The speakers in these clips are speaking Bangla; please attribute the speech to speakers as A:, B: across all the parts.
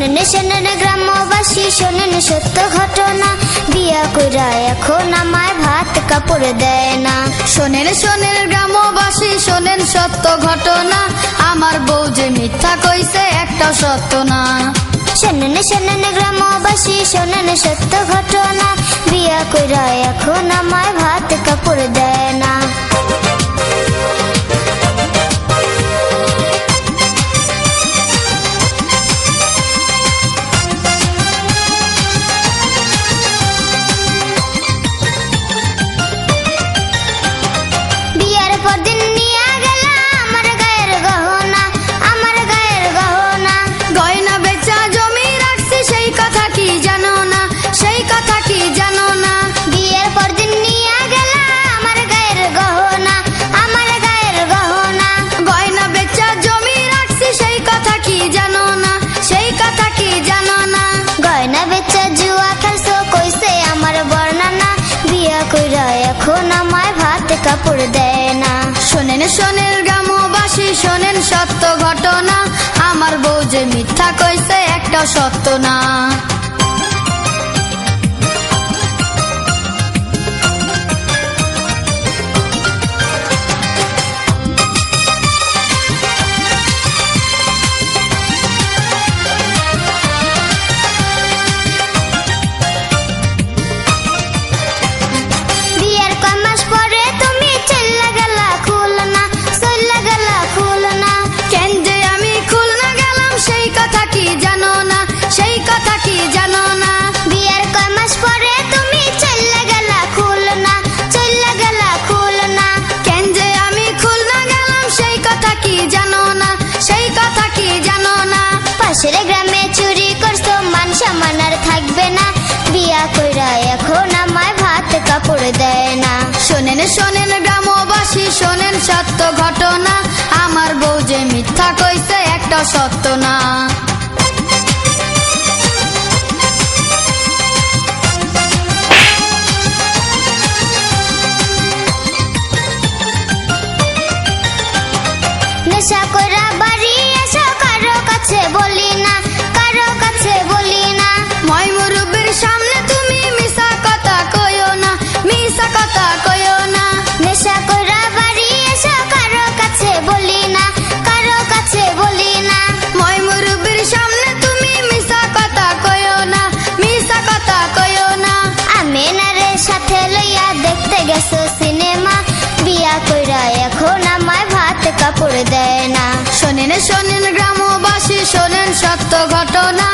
A: শোনেন শোনেন গ্রামবাসী শোনেন সত্য ঘটনা, বিয়া কইরা এখন আমায় ভাত কাপড় দেয় না।
B: শোনেন শোনেন গ্রামবাসী শোনেন সত্য ঘটনা, আমার বউ যে মিথ্যা কইছে একটা সত্য না।
A: শোনেন শোনেন গ্রামবাসী শোনেন সত্য ঘটনা, বিয়া কইরা এখন আমায় ভাত কাপড় দেয় না। এখন আমায় ভাত কাপড় দেয় না।
B: শোনেন শোনেন গ্রামবাসী শোনেন সত্য ঘটনা, আমার বউ যে মিথ্যা কইছে একটা সত্য না।
A: পাশের গ্রামে চুরি করছো মান সম্মান আর থাকবে না, বিয়া কইরা এখন আমায় ভাত কাপড় দেয় না।
B: শোনেন শোনেন গ্রামবাসী শোনেন সত্য ঘটনা, আমার বউ যে মিথ্যা কইছে একটা সত্য না।
A: নেশা কইরা বাড়ি এসো কারো কাছে বলি না, কারো কাছে বলি না।
B: মই মুরব্বির সামনে তুমি মিছা কথা কইও না, মিছা কথা কইও না।
A: নেশা কইরা বাড়ি এসো কারো কাছে বলি না, কারো কাছে বলি না।
B: মই মুরব্বির সামনে তুমি মিছা কথা কইও না, মিছা কথা কইও না।
A: আমিনারে সাথে লইয়া দেখতে গেছো সিনেমা, বিয়া কইরা এখন আমায় ভাত কাপড় দেয় না।
B: শোনেন শোনেন গ্রামবাসী শোনেন সত্য ঘটনা,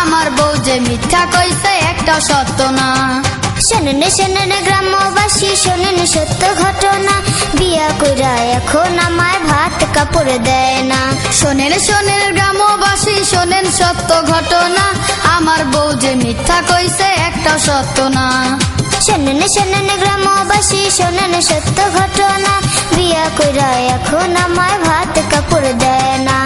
B: আমার বউ যে মিথ্যা কইছে একটা সত্য না।
A: শোনেন শোনেন গ্রামবাসী শোনেন সত্য ঘটনা, বিয়া কইরা এখন আমায় ভাত কাপড় দেয় না।
B: শোনেন শোনেন গ্রামবাসী শোনেন সত্য ঘটনা, আমার বউ যে মিথ্যা কইছে একটা সত্য না।
A: শোনেন শোনেন গ্রামবাসী শোনেন সত্য ঘটনা, বিয়া কইরা এখন আমায় ভাত কাপড় দেয় না।